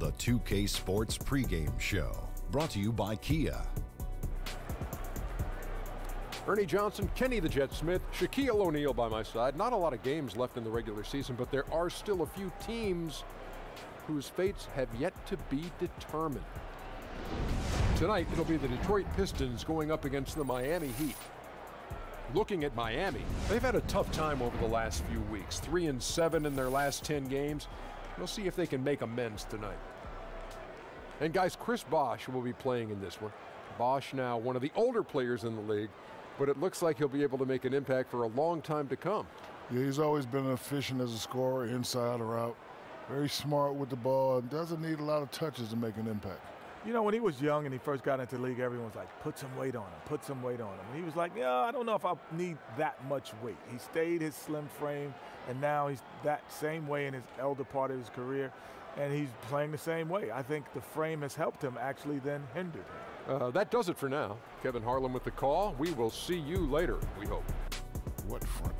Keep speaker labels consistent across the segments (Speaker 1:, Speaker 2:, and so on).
Speaker 1: The 2K Sports pregame show, brought to you by Kia.
Speaker 2: Ernie Johnson, Kenny the Jet Smith, Shaquille O'Neal by my side. Not a lot of games left in the regular season, but there are still a few teams whose fates have yet to be determined. Tonight, it'll be the Detroit Pistons going up against the Miami Heat. Looking at Miami, they've had a tough time over the last few weeks. 3-7 in their last 10 games. We'll see if they can make amends tonight. And guys, Chris Bosh will be playing in this one. Bosh now one of the older players in the league, but it looks like he'll be able to make an impact for a long time to come.
Speaker 3: Yeah, he's always been efficient as a scorer, inside or out. Very smart with the ball and doesn't need a lot of touches to make an impact.
Speaker 4: You know, when he was young and he first got into the league, everyone was like, put some weight on him, put some weight on him. And he was like, yeah, I don't know if I need that much weight. He stayed his slim frame, and now he's that same way in his elder part of his career, and he's playing the same way. I think the frame has helped him actually than hindered him.
Speaker 2: That does it for now. Kevin Harlan with the call. We will see you later, we hope.
Speaker 3: What front?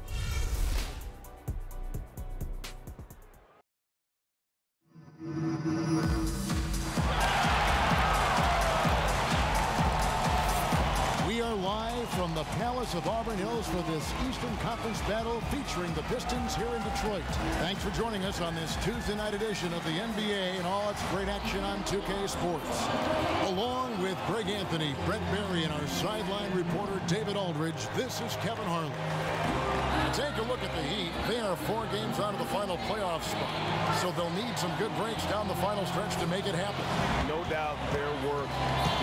Speaker 5: We are live from the Palace of Auburn Hills for this Eastern Conference battle featuring the Pistons here in Detroit. Thanks for joining us on this Tuesday night edition of the NBA and all its great action on 2K Sports. Along with Greg Anthony, Brett Berry, and our sideline reporter David Aldridge, this is Kevin Harlan. Take a look at the Heat. They are 4 games out of the final playoff spot, so they'll need some good breaks down the final stretch to make it happen.
Speaker 6: No doubt their work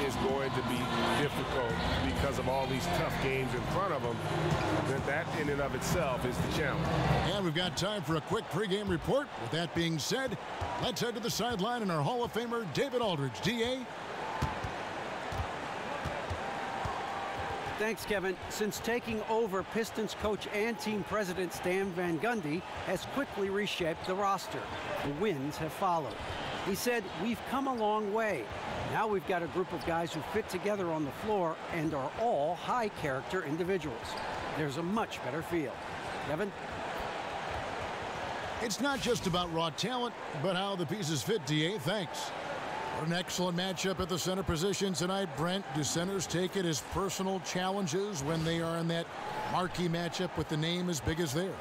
Speaker 6: is going to be difficult because of all these tough games in front of them. That in and of itself is the challenge.
Speaker 5: And we've got time for a quick pregame report. With that being said, let's head to the sideline and our Hall of Famer David Aldridge. DA.
Speaker 7: Thanks, Kevin. Since taking over, Pistons coach and team president Stan Van Gundy has quickly reshaped the roster. The wins have followed. He said, we've come a long way. Now we've got a group of guys who fit together on the floor and are all high-character individuals. There's a much better feel. Kevin?
Speaker 5: It's not just about raw talent, but how the pieces fit, DA. Thanks. What an excellent matchup at the center position tonight, Brent. Do centers take it as personal challenges when they are in that marquee matchup with the name as big as theirs?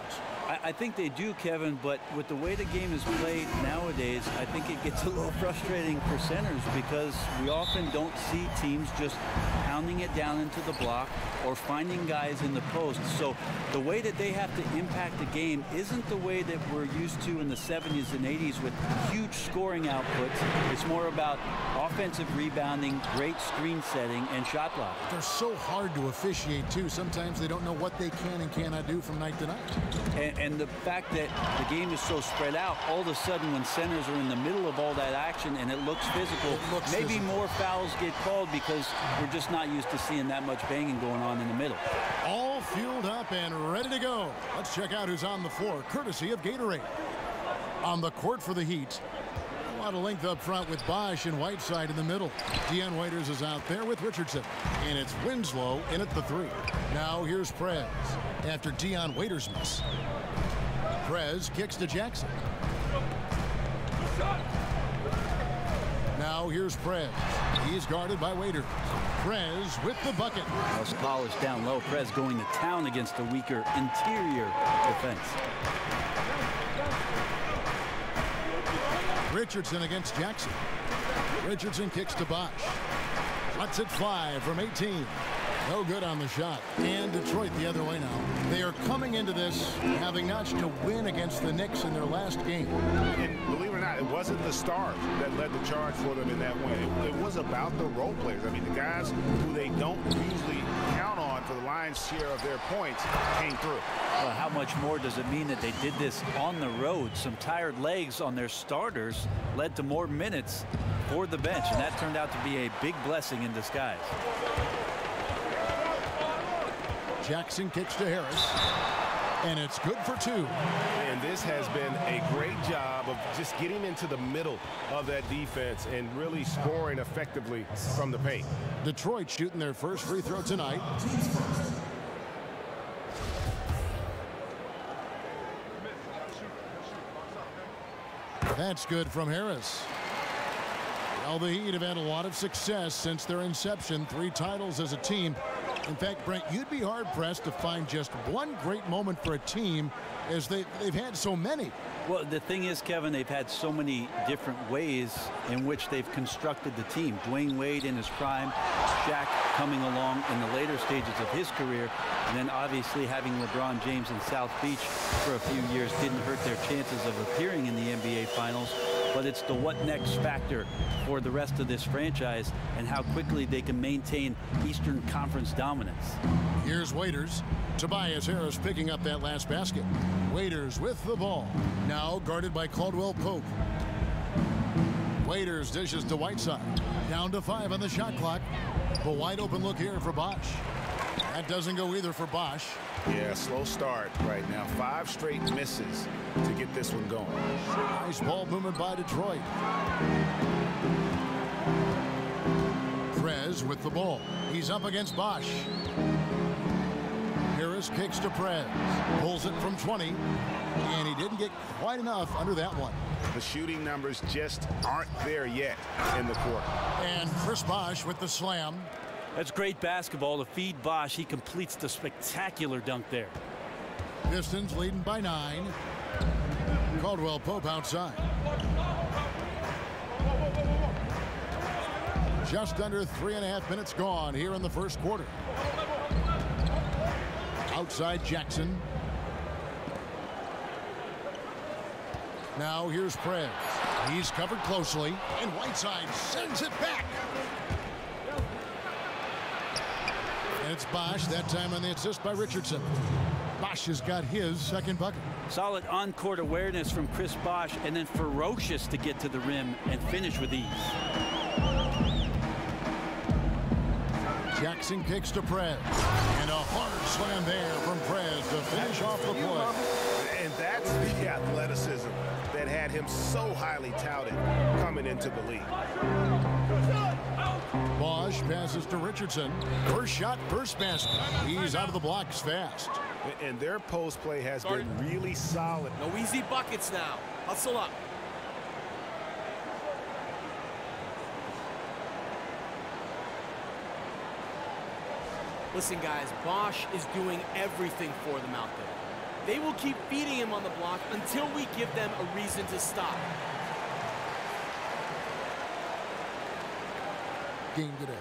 Speaker 8: I think they do, Kevin, but with the way the game is played nowadays, I think it gets a little frustrating for centers because we often don't see teams just pounding it down into the block or finding guys in the post. So the way that they have to impact the game isn't the way that we're used to in the 70s and 80s with huge scoring outputs. It's more about offensive rebounding, great screen setting, and shot block.
Speaker 5: They're so hard to officiate, too. Sometimes they don't know what they can and cannot do from night to night.
Speaker 8: And the fact that the game is so spread out, all of a sudden when centers are in the middle of all that action and it looks physical, maybe more fouls get called because we're just not used to seeing that much banging going on in the middle.
Speaker 5: All fueled up and ready to go. Let's check out who's on the floor, courtesy of Gatorade. On the court for the Heat, a lot of length up front with Bosh and Whiteside in the middle. Dion Waiters is out there with Richardson. And it's Winslow in at the 3. Now here's Prez after Dion Waiters' miss. Prez kicks to Jackson. Now here's Prez. He's guarded by Waiters. Prez with the bucket.
Speaker 8: Well, polished down low. Prez going to town against the weaker interior defense.
Speaker 5: Richardson against Jackson. Richardson kicks to Bosh. Lets it fly from 18. No good on the shot. And Detroit the other way now. They are coming into this having notched a win against the Knicks in their last game.
Speaker 6: And believe it or not, it wasn't the stars that led the charge for them in that way. It was about the role players. I mean, the guys who they don't usually count on for the lion's share of their points came through.
Speaker 8: Well, how much more does it mean that they did this on the road? Some tired legs on their starters led to more minutes for the bench, and that turned out to be a big blessing in disguise.
Speaker 5: Jackson kicks to Harris, and it's good for 2.
Speaker 6: And this has been a great job of just getting into the middle of that defense and really scoring effectively from the paint.
Speaker 5: Detroit shooting their first free throw tonight. That's good from Harris. Well, the Heat have had a lot of success since their inception. 3 titles as a team. In fact, Brent, you'd be hard-pressed to find just one great moment for a team, as they've had so many.
Speaker 8: Well, the thing is, Kevin, they've had so many different ways in which they've constructed the team. Dwayne Wade in his prime, Shaq coming along in the later stages of his career, and then obviously having LeBron James in South Beach for a few years didn't hurt their chances of appearing in the NBA Finals. But it's the what next factor for the rest of this franchise and how quickly they can maintain Eastern Conference dominance.
Speaker 5: Here's Waiters. Tobias Harris picking up that last basket. Waiters with the ball. Now guarded by Caldwell Pope. Waiters dishes to Whiteside. Down to 5 on the shot clock. A wide open look here for Bosch. That doesn't go either for Bosch.
Speaker 6: Yeah, slow start right now. 5 straight misses to get this one going.
Speaker 5: Nice ball movement by Detroit. Prez with the ball. He's up against Bosch. Harris kicks to Prez. Pulls it from 20. And he didn't get quite enough under that one.
Speaker 6: The shooting numbers just aren't there yet in the quarter.
Speaker 5: And Chris Bosch with the slam.
Speaker 8: That's great basketball to feed Bosch. He completes the spectacular dunk there.
Speaker 5: Pistons leading by 9. Caldwell Pope outside. Just under 3.5 minutes gone here in the first quarter. Outside Jackson. Now here's Prez. He's covered closely, and Whiteside sends it back. And it's Bosch, that time on the assist by Richardson. Bosch has got his second bucket.
Speaker 8: Solid on-court awareness from Chris Bosch, and then ferocious to get to the rim and finish with ease.
Speaker 5: Jackson kicks to Prez. And a hard slam there from Prez to finish off the play.
Speaker 6: And that's the athleticism that had him so highly touted coming into the league.
Speaker 5: Bosch passes to Richardson. First shot, first basket. He's out of the blocks fast.
Speaker 6: And their post play has been really solid.
Speaker 9: No easy buckets now. Hustle up. Listen, guys, Bosch is doing everything for them out there. They will keep feeding him on the block until we give them a reason to stop.
Speaker 5: Game today.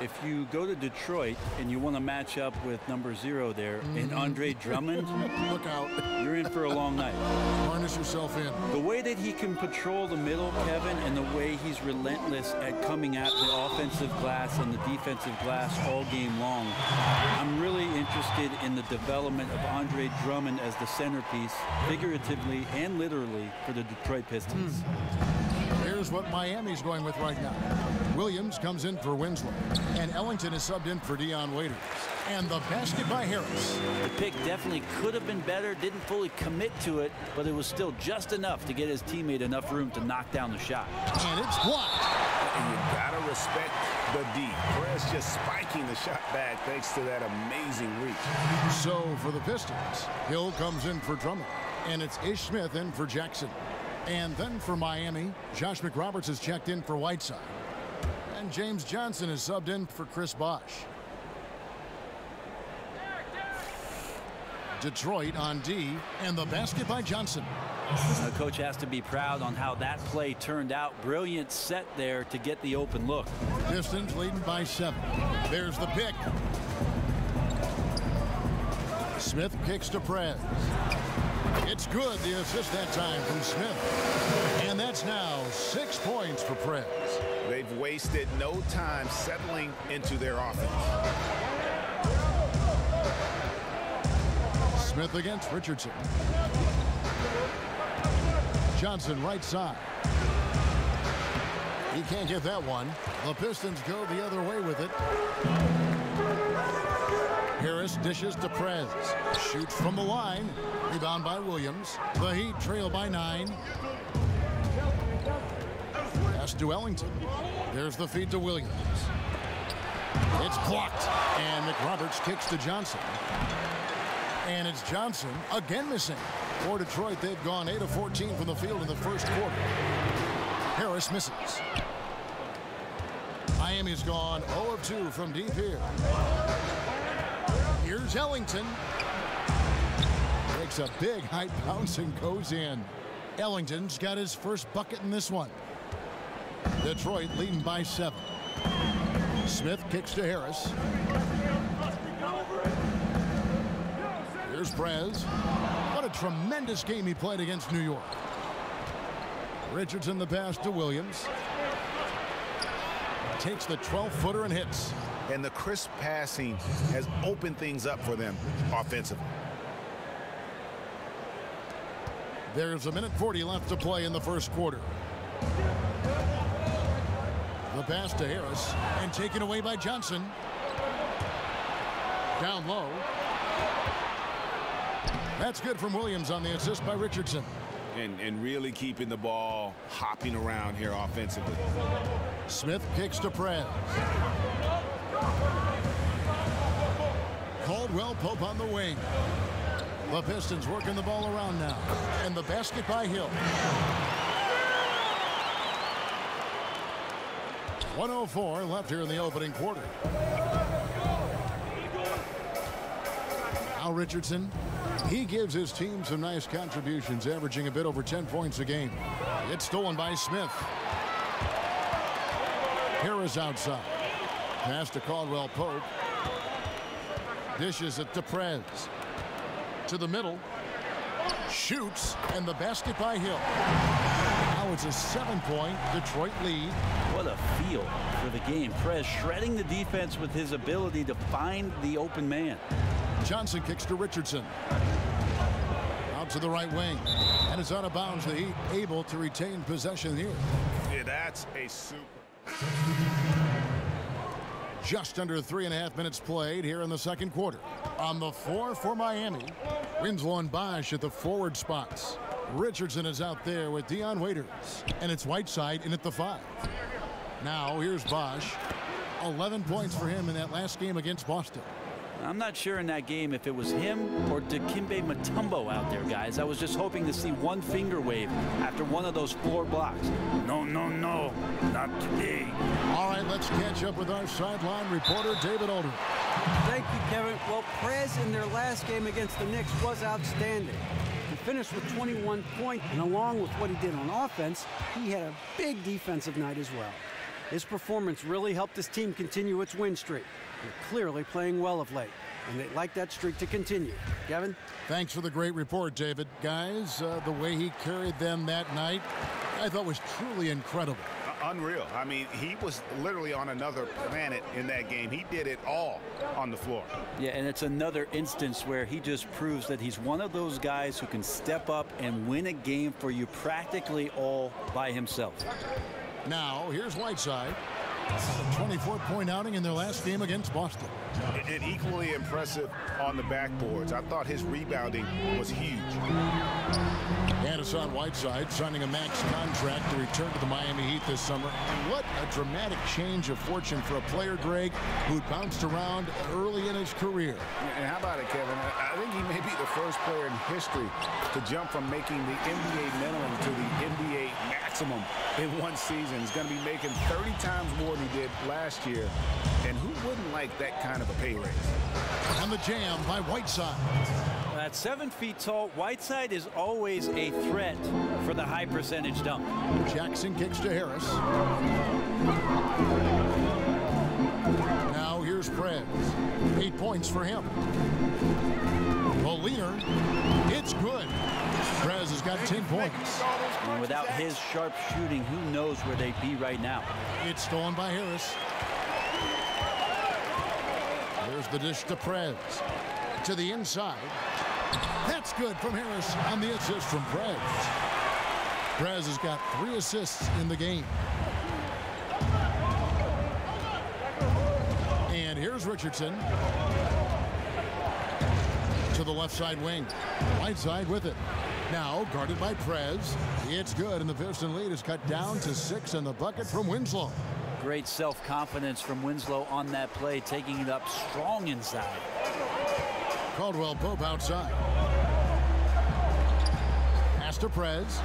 Speaker 8: If you go to Detroit and you want to match up with number 0 there and Andre Drummond,
Speaker 5: look out.
Speaker 8: You're in for a long night.
Speaker 5: Harness yourself in.
Speaker 8: The way that he can patrol the middle, Kevin, and the way he's relentless at coming at the offensive glass and the defensive glass all game long, I'm really interested in the development of Andre Drummond as the centerpiece, figuratively and literally, for the Detroit Pistons.
Speaker 5: Here's what Miami's going with right now. Williams comes in for Winslow, and Ellington is subbed in for Dion Waiters. And the basket by Harris.
Speaker 8: The pick definitely could have been better, didn't fully commit to it, but it was still just enough to get his teammate enough room to knock down the shot.
Speaker 5: And it's blocked.
Speaker 6: And you gotta respect the D. Perez just spiking the shot back thanks to that amazing reach.
Speaker 5: So for the Pistons, Hill comes in for Drummond, and it's Ish Smith in for Jackson. And then for Miami, Josh McRoberts has checked in for Whiteside. And James Johnson is subbed in for Chris Bosch. Detroit on D, and the basket by Johnson.
Speaker 8: The coach has to be proud on how that play turned out. Brilliant set there to get the open look.
Speaker 5: Pistons leading by 7. There's the pick. Smith kicks to Prez. It's good, the assist that time from Smith. And that's now 6 points for Prez.
Speaker 6: They've wasted no time settling into their offense.
Speaker 5: Smith against Richardson. Johnson right side. He can't get that one. The Pistons go the other way with it. Harris dishes to Prez. Shoots from the line. Rebound by Williams. The Heat trail by 9. Pass to Ellington. There's the feed to Williams. It's blocked. And McRoberts kicks to Johnson. And it's Johnson again missing. For Detroit, they've gone 8 of 14 from the field in the first quarter. Harris misses. Miami's gone 0 of 2 from deep here. Here's Ellington. Takes a big high bounce and goes in. Ellington's got his first bucket in this one. Detroit leading by 7. Smith kicks to Harris. Here's Prez. What a tremendous game he played against New York. Richardson the pass to Williams. Takes the 12-footer and hits.
Speaker 6: And the crisp passing has opened things up for them offensively.
Speaker 5: There's a minute 40 left to play in the first quarter. The pass to Harris and taken away by Johnson. Down low. That's good from Williams on the assist by Richardson.
Speaker 6: And really keeping the ball hopping around here offensively.
Speaker 5: Smith kicks to Prez. Caldwell Pope on the wing. The Pistons working the ball around now. And the basket by Hill. 1:04 left here in the opening quarter. Now Richardson. He gives his team some nice contributions, averaging a bit over 10 points a game. It's stolen by Smith. Harris outside. Pass to Caldwell Pope. Dishes it to Prez. To the middle. Shoots, and the basket by Hill. Now it's a 7-point Detroit lead.
Speaker 8: What a feel for the game. Prez shredding the defense with his ability to find the open man.
Speaker 5: Johnson kicks to Richardson. Out to the right wing. And it's out of bounds. The Heat able to retain possession here.
Speaker 6: Yeah, that's a super.
Speaker 5: Just under 3.5 minutes played here in the second quarter. On the floor for Miami, Winslow and Bosch at the forward spots. Richardson is out there with Dion Waiters. And it's Whiteside in at the 5. Now here's Bosch. 11 points for him in that last game against Boston.
Speaker 8: I'm not sure in that game if it was him or Dikembe Mutombo out there, guys. I was just hoping to see one finger wave after one of those floor blocks. No, no, no, not today.
Speaker 5: All right, let's catch up with our sideline reporter, David Older.
Speaker 7: Thank you, Kevin. Well, Prez in their last game against the Knicks was outstanding. He finished with 21 points, and along with what he did on offense, he had a big defensive night as well. His performance really helped his team continue its win streak. They're clearly playing well of late, and they'd like that streak to continue. Kevin?
Speaker 5: Thanks for the great report, David. Guys, the way he carried them that night, I thought was truly incredible.
Speaker 6: Unreal. I mean, he was literally on another planet in that game. He did it all on the floor.
Speaker 8: Yeah, and it's another instance where he just proves that he's one of those guys who can step up and win a game for you practically all by himself.
Speaker 5: Now, here's Whiteside. A 24-point outing in their last game against Boston.
Speaker 6: And equally impressive on the backboards. I thought his rebounding was huge.
Speaker 5: And Hassan Whiteside signing a max contract to return to the Miami Heat this summer. What a dramatic change of fortune for a player, Greg, who bounced around early in his career.
Speaker 6: And how about it, Kevin? I think he may be the first player in history to jump from making the NBA minimum to the NBA maximum in one season. He's going to be making 30 times more than he did last year. And who wouldn't like that kind of a pay raise?
Speaker 5: And the jam by Whiteside.
Speaker 8: At 7 feet tall, Whiteside is always a threat for the high percentage dunk.
Speaker 5: Jackson kicks to Harris. Now here's Prez. 8 points for him. The leader, it's good. Prez has got 10 points.
Speaker 8: And without his sharp shooting, who knows where they'd be right now.
Speaker 5: It's stolen by Harris. There's the dish to Prez. To the inside. That's good from Harris on the assist from Prez. Prez has got 3 assists in the game. And here's Richardson. To the left side wing. Whiteside with it. Now guarded by Prez. It's good, and the Piston lead is cut down to 6, and the bucket from Winslow.
Speaker 8: Great self-confidence from Winslow on that play, taking it up strong inside.
Speaker 5: Caldwell Pope outside. Pass to Prez.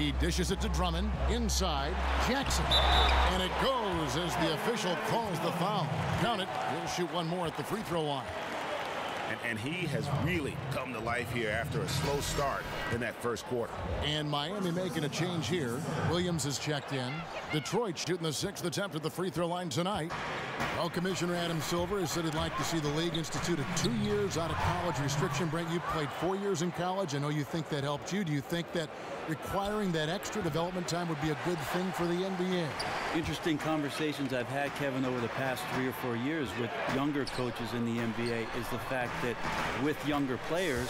Speaker 5: He dishes it to Drummond. Inside, Jackson. And it goes as the official calls the foul. Count it. He'll shoot one more at the free throw line.
Speaker 6: And he has really come to life here after a slow start in that first quarter.
Speaker 5: And Miami making a change here. Williams is checked in. Detroit shooting the 6th attempt at the free throw line tonight. Well, Commissioner Adam Silver has said he'd like to see the league institute a 2 years out of college restriction. Brent, you played 4 years in college. I know you think that helped you. Do you think that requiring that extra development time would be a good thing for the NBA?
Speaker 8: Interesting conversations I've had, Kevin, over the past 3 or 4 years with younger coaches in the NBA is the fact that with younger players,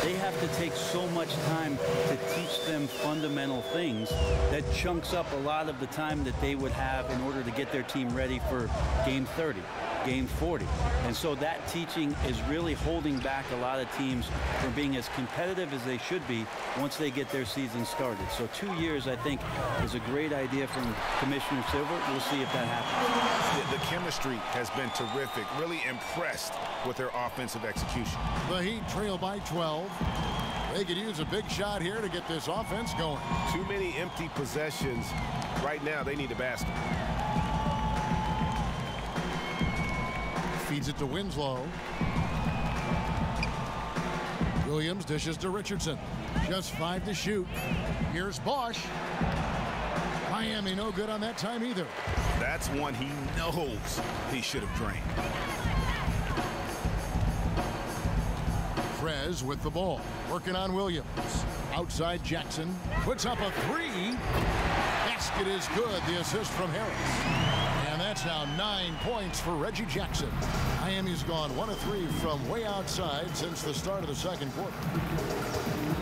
Speaker 8: they have to take so much time to teach them fundamental things that chunks up a lot of the time that they would have in order to get their team ready for Game 30, Game 40. And so that teaching is really holding back a lot of teams from being as competitive as they should be once they get their season started. So 2 years, I think, is a great idea from Commissioner Silver. We'll see if that happens.
Speaker 6: The chemistry has been terrific. Really impressed with their offensive execution.
Speaker 5: The Heat trail by 12. They could use a big shot here to get this offense going.
Speaker 6: Too many empty possessions. Right now, they need a basket.
Speaker 5: Feeds it to Winslow. Williams dishes to Richardson. Just 5 to shoot. Here's Bosch. Miami no good on that time either.
Speaker 6: That's one he knows he should have drained.
Speaker 5: Trez with the ball. Working on Williams. Outside Jackson. Puts up a 3. Basket is good. The assist from Harris. And that's now 9 points for Reggie Jackson. Miami's gone 1 of 3 from way outside since the start of the second quarter.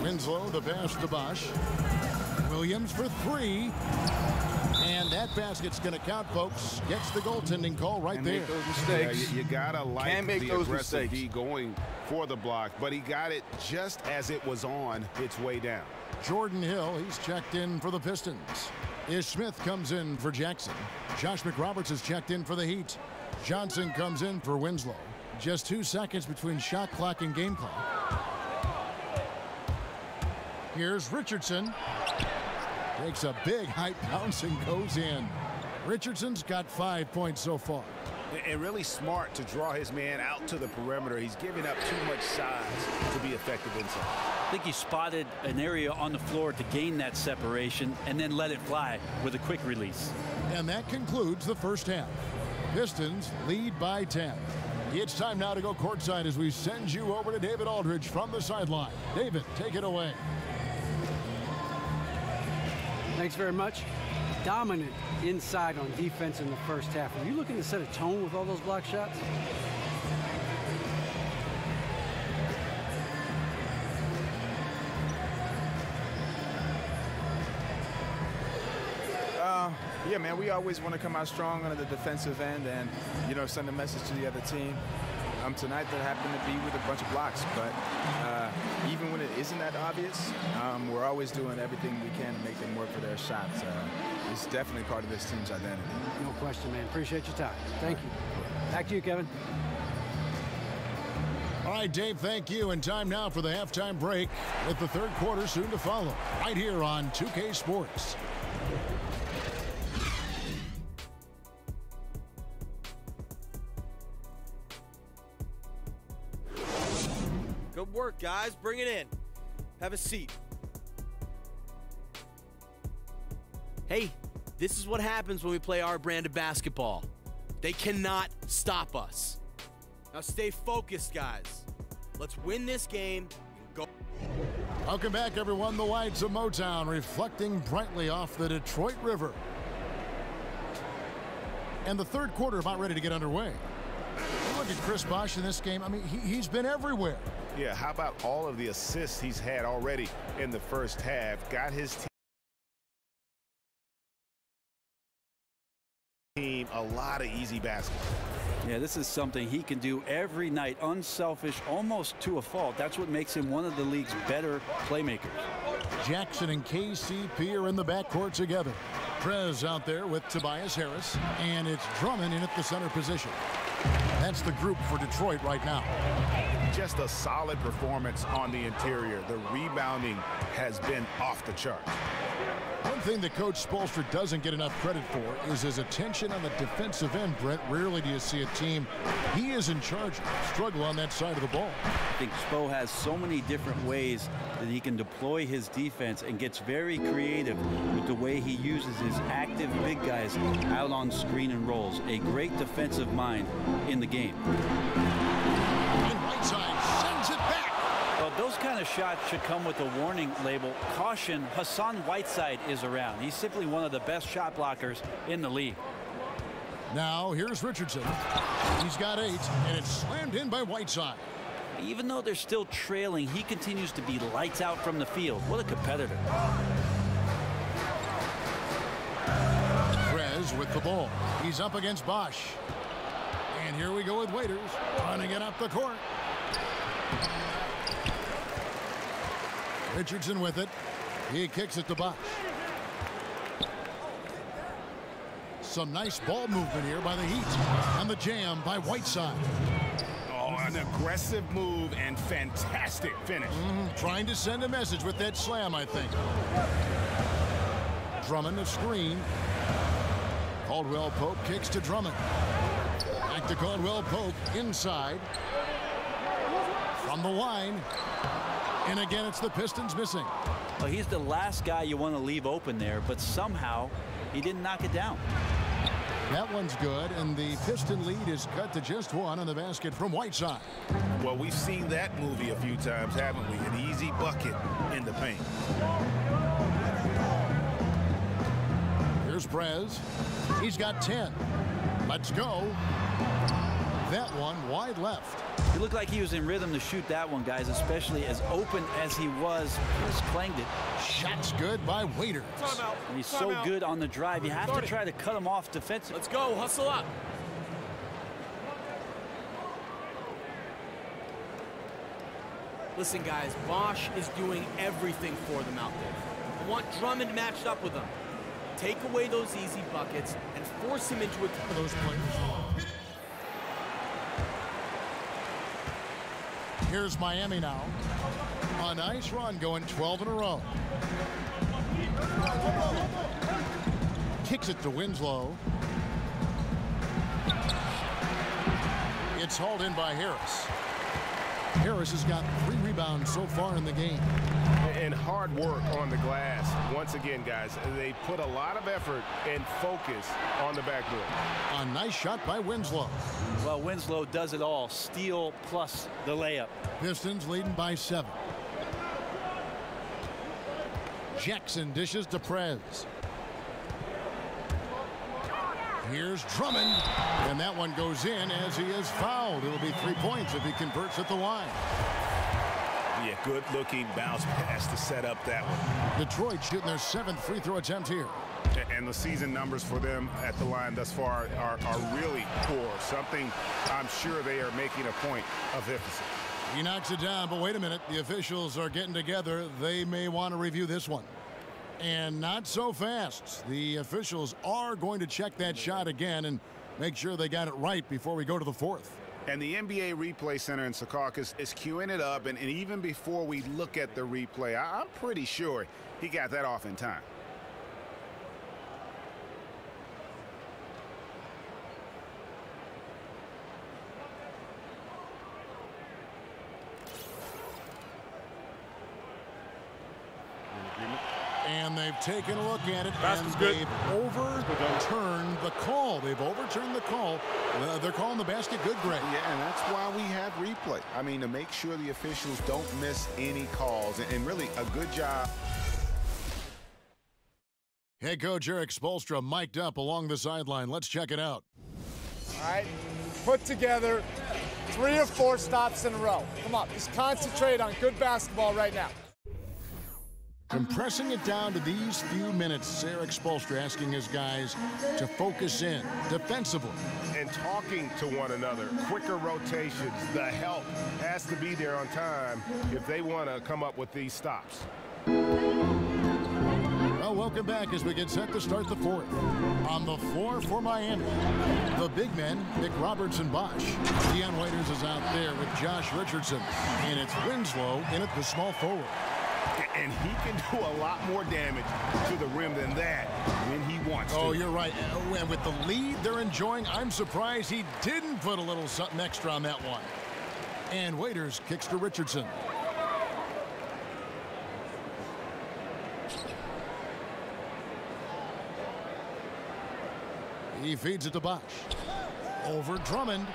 Speaker 5: Winslow, the pass to Bosch. Williams for 3. And that basket's going to count, folks. Gets the goaltending call right there.
Speaker 10: Make those mistakes.
Speaker 6: Yeah, you got to like
Speaker 10: make
Speaker 6: the
Speaker 10: those
Speaker 6: aggressive
Speaker 10: mistakes.
Speaker 6: D going for the block, but he got it just as it was on its way down.
Speaker 5: Jordan Hill, he's checked in for the Pistons. Ish Smith comes in for Jackson. Josh McRoberts is checked in for the Heat. Johnson comes in for Winslow. Just 2 seconds between shot clock and game clock. Here's Richardson. Takes a big height bounce and goes in. Richardson's got 5 points so far.
Speaker 6: And really smart to draw his man out to the perimeter. He's giving up too much size to be effective inside.
Speaker 8: I think he spotted an area on the floor to gain that separation and then let it fly with a quick release.
Speaker 5: And that concludes the first half. Pistons lead by 10. It's time now to go courtside as we send you over to David Aldridge from the sideline. David, take it away.
Speaker 7: Thanks very much. Dominant inside on defense in the first half. Are you looking to set a tone with all those block shots?
Speaker 10: Yeah, man, we always want to come out strong on the defensive end and, you know, send a message to the other team. Tonight that happened to be with a bunch of blocks, but even when it isn't that obvious, we're always doing everything we can to make them work for their shots. It's definitely part of this team's identity.
Speaker 7: No question, man. Appreciate your time. Thank you. Back to you, Kevin.
Speaker 5: All right, Dave, thank you. And time now for the halftime break with the third quarter soon to follow right here on 2K Sports.
Speaker 9: Good work, guys. Bring it in. Have a seat. Hey, this is what happens when we play our brand of basketball. They cannot stop us. Now stay focused, guys. Let's win this game and go.
Speaker 5: Welcome back, everyone. The lights of Motown reflecting brightly off the Detroit River. And the third quarter about ready to get underway. Look at Chris Bosh in this game. I mean, he's been everywhere.
Speaker 6: Yeah, how about all of the assists he's had already in the first half? Got his team a lot of easy baskets.
Speaker 8: Yeah, this is something he can do every night, unselfish, almost to a fault. That's what makes him one of the league's better playmakers.
Speaker 5: Jackson and KCP are in the backcourt together. Trez out there with Tobias Harris, and it's Drummond in at the center position. That's the group for Detroit right now.
Speaker 6: Just a solid performance on the interior. The rebounding has been off the chart.
Speaker 5: One thing that Coach Spoelstra doesn't get enough credit for is his attention on the defensive end, Brent. Rarely do you see a team he is in charge of struggle on that side of the ball.
Speaker 8: I think Spo has so many different ways that he can deploy his defense and gets very creative with the way he uses his active big guys out on screen and rolls. A great defensive mind in the game.
Speaker 5: And Whiteside sends it back.
Speaker 8: Well, those kind of shots should come with a warning label. Caution, Hassan Whiteside is around. He's simply one of the best shot blockers in the league.
Speaker 5: Now here's Richardson. He's got 8, and it's slammed in by Whiteside.
Speaker 8: Even though they're still trailing, he continues to be lights out from the field. What a competitor.
Speaker 5: Prez with the ball. He's up against Bosch. And here we go with Waiters running it up the court. Richardson with it. He kicks it to Bosch. Some nice ball movement here by the Heat. And the jam by Whiteside.
Speaker 6: Oh, an aggressive move and fantastic finish.
Speaker 5: Trying to send a message with that slam, I think. Drummond a screen. Caldwell Pope kicks to Drummond. Back to Caldwell Pope inside. From the line. And again, it's the Pistons missing.
Speaker 8: Well, he's the last guy you want to leave open there, but somehow he didn't knock it down.
Speaker 5: That one's good, and the Piston lead is cut to just 1 on the basket from Whiteside.
Speaker 6: Well, we've seen that movie a few times, haven't we? An easy bucket in the paint.
Speaker 5: Here's Prez. He's got 10. Let's go. That one wide left.
Speaker 8: He looked like he was in rhythm to shoot that one, guys, especially as open as he was. Just clanged it.
Speaker 5: Shots good by Waiters.
Speaker 8: And he's so good on the drive. You have to try to cut him off defensively.
Speaker 9: Let's go. Hustle up. Listen, guys, Bosch is doing everything for them out there. I want Drummond matched up with them. Take away those easy buckets and force him into a...
Speaker 5: Those players. Here's Miami now. A nice run going 12 in a row. Kicks it to Winslow. It's hauled in by Harris. Harris has got 3 rebounds so far in the game.
Speaker 6: And hard work on the glass. Once again, guys, they put a lot of effort and focus on the backboard.
Speaker 5: A nice shot by Winslow.
Speaker 8: Well, Winslow does it all. Steal plus the layup.
Speaker 5: Pistons leading by 7. Jackson dishes to Prez. Here's Drummond, and that one goes in as he is fouled. It'll be 3 points if he converts at the line.
Speaker 6: Yeah, good-looking bounce pass to set up that one.
Speaker 5: Detroit shooting their 7th free throw attempt here.
Speaker 6: And the season numbers for them at the line thus far are really poor. Something I'm sure they are making a point of emphasis.
Speaker 5: He knocks it down, but wait a minute. The officials are getting together. They may want to review this one. And not so fast. The officials are going to check that shot again and make sure they got it right before we go to the 4th.
Speaker 6: And the NBA Replay Center in Secaucus is queuing it up, and even before we look at the replay, I'm pretty sure he got that off in time.
Speaker 5: And they've taken a look at it, and they've overturned the call. They've overturned the call. They're calling the basket good, Greg.
Speaker 6: Yeah, and that's why we have replay. I mean, to make sure the officials don't miss any calls, and really a good job.
Speaker 5: Head coach Eric Spoelstra mic'd up along the sideline. Let's check it out.
Speaker 11: All right, put together 3 or 4 stops in a row. Come on, just concentrate on good basketball right now.
Speaker 5: Compressing it down to these few minutes, Eric Spoelstra asking his guys to focus in defensively.
Speaker 6: And talking to one another, quicker rotations, the help has to be there on time if they want to come up with these stops.
Speaker 5: Well, welcome back as we get set to start the fourth. On the floor for Miami, the big men, Nick Robertson, Bosh. Dion Waiters is out there with Josh Richardson. And it's Winslow in at the small forward.
Speaker 6: And he can do a lot more damage to the rim than that when he wants to.
Speaker 5: Oh, you're right. And with the lead they're enjoying, I'm surprised he didn't put a little something extra on that one. And Waiters kicks to Richardson. He feeds it to Bosh. Over Drummond.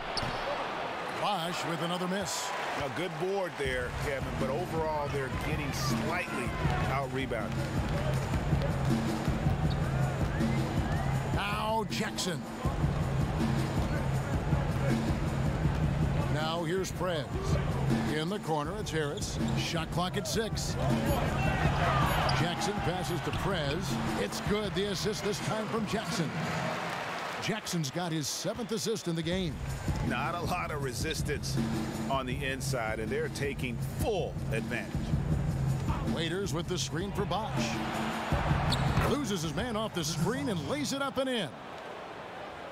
Speaker 5: Bosh with another miss.
Speaker 6: A good board there, Kevin, but overall they're getting slightly out-rebounded.
Speaker 5: Now Jackson. Now here's Prez. In the corner, it's Harris. Shot clock at 6. Jackson passes to Prez. It's good. The assist this time from Jackson. Jackson's got his 7th assist in the game.
Speaker 6: Not a lot of resistance on the inside, and they're taking full advantage.
Speaker 5: Waiters with the screen for Bosh. Loses his man off the screen and lays it up and in.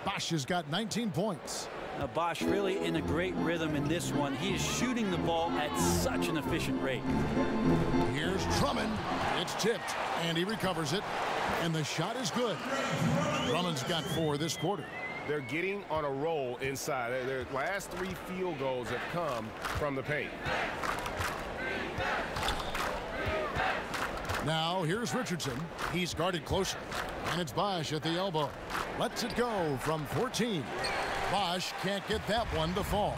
Speaker 5: Bosh has got 19 points.
Speaker 8: Now Bosh really in a great rhythm in this one. He is shooting the ball at such an efficient rate.
Speaker 5: Here's Drummond. It's tipped, and he recovers it. And the shot is good. Drummond's got 4 this quarter.
Speaker 12: They're getting on a roll inside. Their last 3 field goals have come from the paint.
Speaker 5: Now here's Richardson. He's guarded closely. And it's Bosh at the elbow. Lets it go from 14. Bosh can't get that one to fall.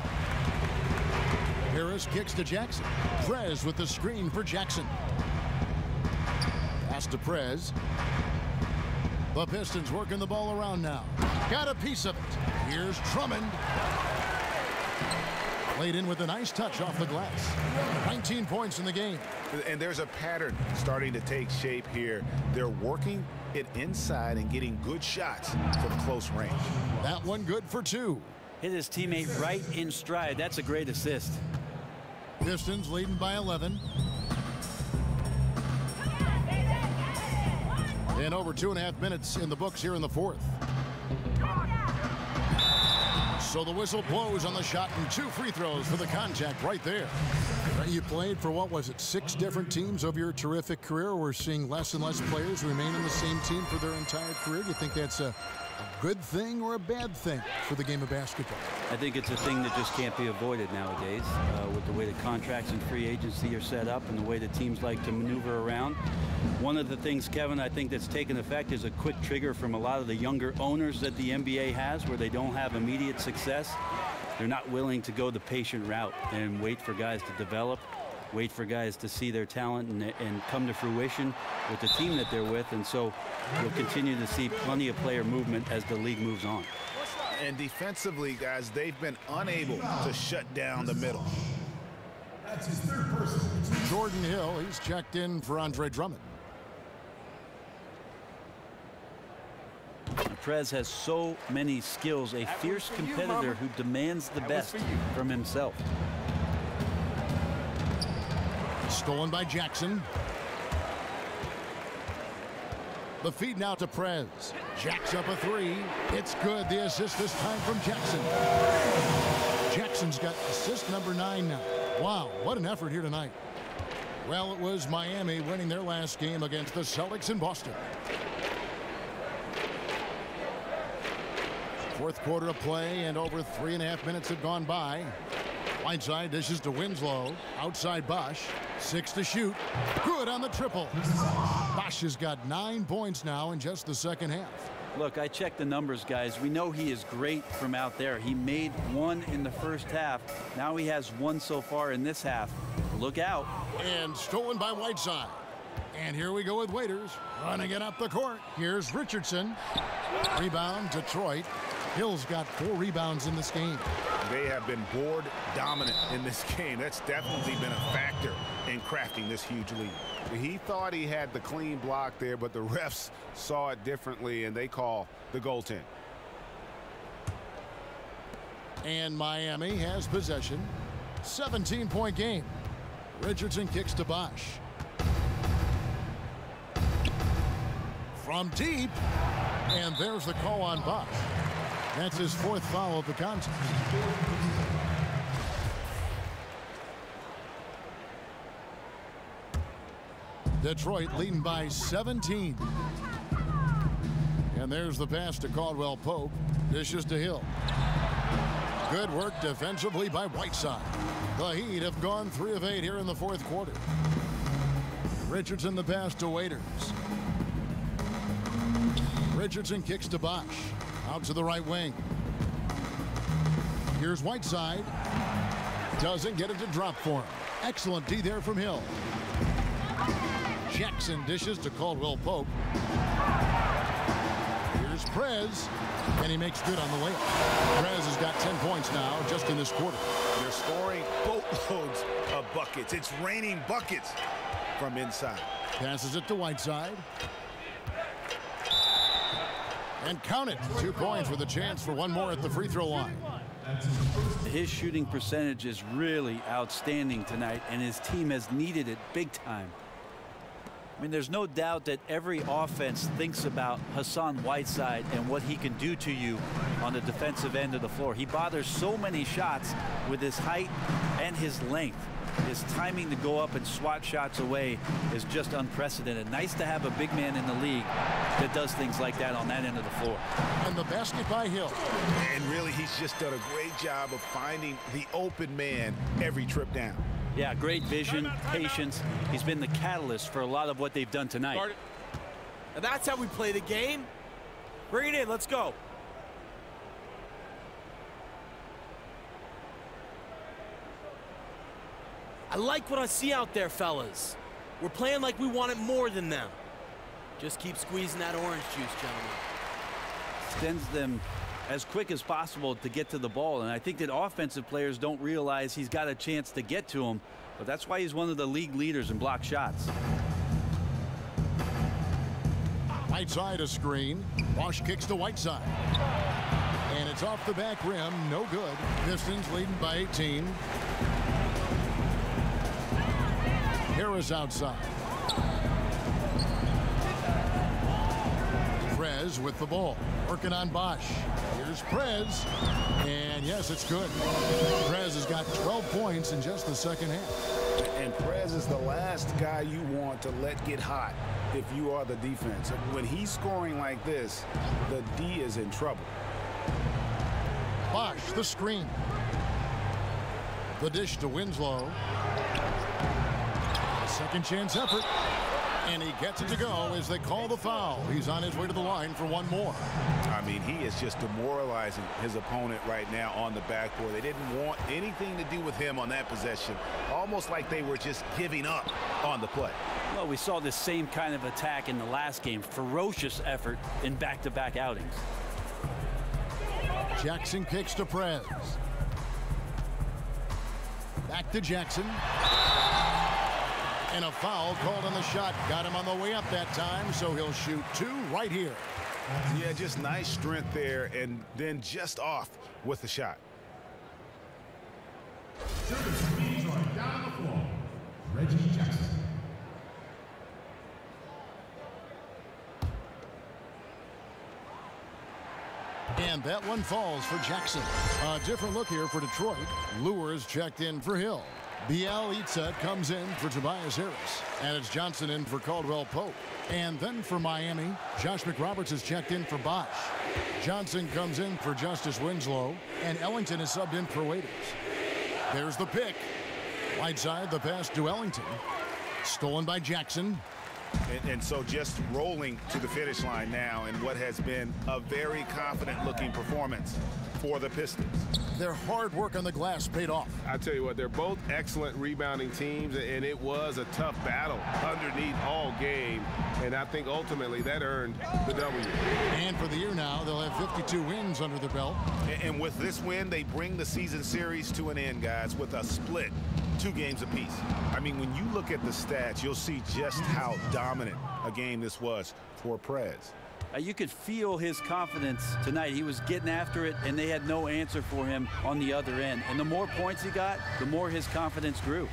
Speaker 5: Harris kicks to Jackson. Prez with the screen for Jackson. Pass to Prez. The Pistons working the ball around now. Got a piece of it. Here's Drummond. Laid in with a nice touch off the glass. 19 points in the game.
Speaker 6: And there's a pattern starting to take shape here. They're working it inside and getting good shots from close range.
Speaker 5: That one good for 2.
Speaker 8: Hit his teammate right in stride. That's a great assist.
Speaker 5: Pistons leading by 11. And over 2.5 minutes in the books here in the fourth. So the whistle blows on the shot and 2 free throws for the contact right there. You played for, what was it, 6 different teams over your terrific career. We're seeing less and less players remain in the same team for their entire career. Do you think that's a good thing or a bad thing for the game of basketball?
Speaker 8: I think it's a thing that just can't be avoided nowadays with the way the contracts and free agency are set up and the way the teams like to maneuver around. One of the things, Kevin, I think that's taken effect is a quick trigger from a lot of the younger owners that the NBA has where they don't have immediate success. They're not willing to go the patient route and wait for guys to develop, wait for guys to see their talent and come to fruition with the team that they're with. And so you'll continue to see plenty of player movement as the league moves on.
Speaker 6: And defensively, guys, they've been unable to shut down the middle.
Speaker 5: That's his 3rd person. Jordan Hill, he's checked in for Andre Drummond.
Speaker 8: Prez has so many skills, a fierce competitor who demands the best from himself.
Speaker 5: Stolen by Jackson. The feed now to Prez. Jacks up a 3. It's good. The assist this time from Jackson. Jackson's got assist number 9 now. Wow, what an effort here tonight. Well, it was Miami winning their last game against the Celtics in Boston. Fourth quarter of play, and over 3.5 minutes have gone by. Whiteside dishes to Winslow. Outside Bosh. 6 to shoot. Good on the triple. Bosh has got 9 points now in just the second half.
Speaker 8: Look, I checked the numbers, guys. We know he is great from out there. He made 1 in the first half. Now he has 1 so far in this half. Look out.
Speaker 5: And stolen by Whiteside. And here we go with Waiters. Running it up the court. Here's Richardson. Rebound, Detroit. Hill's got 4 rebounds in this game.
Speaker 6: They have been board dominant in this game. That's definitely been a factor in crafting this huge lead.
Speaker 12: He thought he had the clean block there, but the refs saw it differently, and they call the goaltend.
Speaker 5: And Miami has possession. 17-point game. Richardson kicks to Bosh. from deep. And there's the call on Bosch. That's his 4th foul of the contest. Detroit leading by 17. And there's the pass to Caldwell Pope. Dishes to Hill. Good work defensively by Whiteside. The Heat have gone 3 of 8 here in the 4th quarter. Richardson the pass to Waiters. Richardson kicks to Bosch. Out to the right wing. Here's Whiteside. Doesn't get it to drop for him. Excellent D there from Hill. Jackson dishes to Caldwell Pope. Here's Prez, and he makes good on the layup. Prez has got 10 points now just in this quarter.
Speaker 6: They're scoring boatloads of buckets. It's raining buckets from inside.
Speaker 5: Passes it to Whiteside. And count it. 2 points with a chance for one more at the free throw line.
Speaker 8: His shooting percentage is really outstanding tonight, and his team has needed it big time. I mean, there's no doubt that every offense thinks about Hassan Whiteside and what he can do to you on the defensive end of the floor. He bothers so many shots with his height and his length. His timing to go up and swat shots away is just unprecedented. Nice to have a big man in the league that does things like that on that end of the floor.
Speaker 5: And the basket by Hill.
Speaker 6: And really, he's just done a great job of finding the open man every trip down.
Speaker 8: Yeah, great vision, patience. He's been the catalyst for a lot of what they've done tonight.
Speaker 9: And that's how we play the game. Bring it in. Let's go. I like what I see out there, fellas. We're playing like we want it more than them. Just keep squeezing that orange juice, gentlemen.
Speaker 8: Sends them as quick as possible to get to the ball, and I think that offensive players don't realize he's got a chance to get to him, but that's why he's one of the league leaders in block shots.
Speaker 5: Whiteside a screen. Bosch kicks to Whiteside. And it's off the back rim. No good. Pistons leading by 18. Harris outside. Prez with the ball. Working on Bosch. Here's Prez. And yes, it's good. Prez has got 12 points in just the second half.
Speaker 6: And Prez is the last guy you want to let get hot if you are the defense. When he's scoring like this, the D is in trouble.
Speaker 5: Bosch, the screen. The dish to Winslow. Second chance effort. And he gets it to go as they call the foul. He's on his way to the line for one more.
Speaker 6: I mean, he is just demoralizing his opponent right now on the backboard. They didn't want anything to do with him on that possession. Almost like they were just giving up on the play.
Speaker 8: Well, we saw this same kind of attack in the last game. Ferocious effort in back-to-back outings.
Speaker 5: Jackson kicks to Prez. Back to Jackson. And a foul called on the shot. Got him on the way up that time, so he'll shoot 2 right here.
Speaker 6: Yeah, just nice strength there, and then just off with the shot.
Speaker 13: Down the floor, Reggie Jackson.
Speaker 5: And that one falls for Jackson. A different look here for Detroit. Lewis checked in for Hill. Bielitsa comes in for Tobias Harris. And it's Johnson in for Caldwell Pope. And then for Miami, Josh McRoberts is checked in for Bosch. Johnson comes in for Justice Winslow. And Ellington is subbed in for Waiters. There's the pick. Whiteside, the pass to Ellington. Stolen by Jackson.
Speaker 6: And so just rolling to the finish line now in what has been a very confident-looking performance for the Pistons.
Speaker 5: Their hard work on the glass paid off.
Speaker 12: I tell you what, they're both excellent rebounding teams, and it was a tough battle underneath all game, and I think ultimately that earned the W.
Speaker 5: And for the year now, they'll have 52 wins under their belt.
Speaker 6: And with this win, they bring the season series to an end, guys, with a split 2 games apiece. I mean, when you look at the stats, you'll see just how dominant a game this was for Prez.
Speaker 8: You could feel his confidence tonight. He was getting after it, and they had no answer for him on the other end. And the more points he got, the more his confidence grew.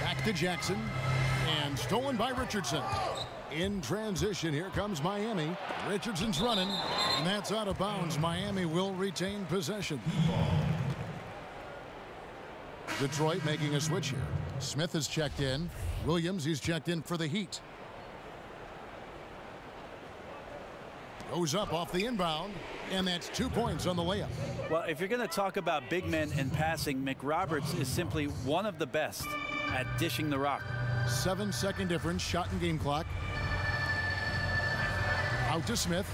Speaker 5: Back to Jackson, and stolen by Richardson. In transition, here comes Miami. Richardson's running, and that's out of bounds. Miami will retain possession. Detroit making a switch here. Smith is checked in. Williams, he's checked in for the Heat. Goes up off the inbound, and that's 2 points on the layup.
Speaker 8: Well, if you're going to talk about big men and passing, McRoberts is simply one of the best at dishing the rock.
Speaker 5: 7-second difference, shot and game clock. Out to Smith.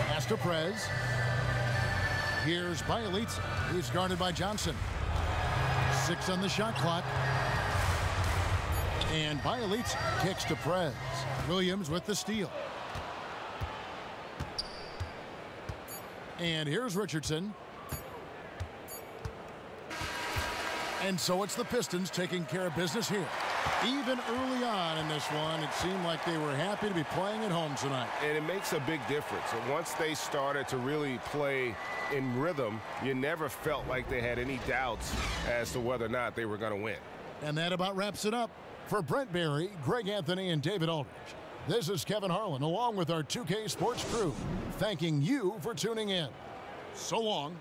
Speaker 5: Pass to Prez. Here's Bielitz. He's guarded by Johnson. 6 on the shot clock. And Bielitz kicks to Prez. Williams with the steal. And here's Richardson. And so it's the Pistons taking care of business here. Even early on in this one, it seemed like they were happy to be playing at home tonight.
Speaker 12: And it makes a big difference. And once they started to really play in rhythm, you never felt like they had any doubts as to whether or not they were going to win.
Speaker 5: And that about wraps it up. For Brent Barry, Greg Anthony, and David Aldridge, this is Kevin Harlan along with our 2K Sports crew, thanking you for tuning in. So long.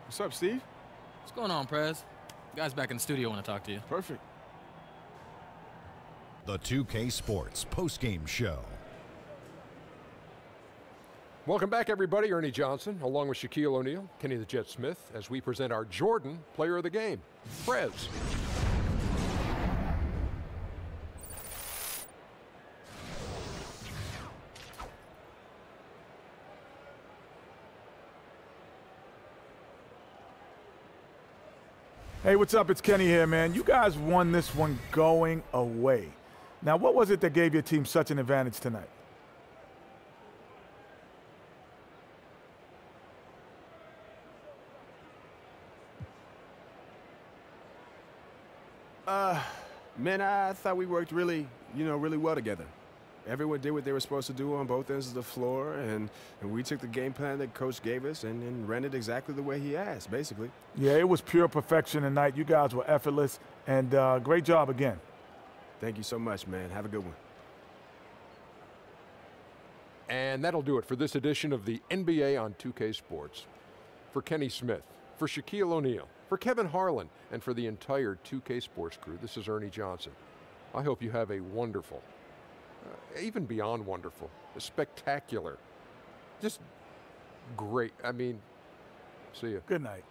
Speaker 10: What's up, Steve?
Speaker 14: What's going on, Prez? Guys back in the studio want to talk to you.
Speaker 10: Perfect.
Speaker 1: The 2K Sports postgame show.
Speaker 2: Welcome back, everybody. Ernie Johnson, along with Shaquille O'Neal, Kenny the Jet Smith, as we present our Jordan Player of the Game, Prez.
Speaker 4: Hey, what's up? It's Kenny here, man. You guys won this one going away. Now, what was it that gave your team such an advantage tonight?
Speaker 10: Man, I thought we worked really well together. Everyone did what they were supposed to do on both ends of the floor, and we took the game plan that Coach gave us and ran it exactly the way he asked, basically.
Speaker 4: Yeah, it was pure perfection tonight. You guys were effortless, and great job again.
Speaker 10: Thank you so much, man. Have a good one.
Speaker 2: And that'll do it for this edition of the NBA on 2K Sports. For Kenny Smith, for Shaquille O'Neal, for Kevin Harlan, and for the entire 2K Sports crew, this is Ernie Johnson. I hope you have a wonderful, even beyond wonderful, a spectacular, just great. I mean, see you.
Speaker 4: Good night.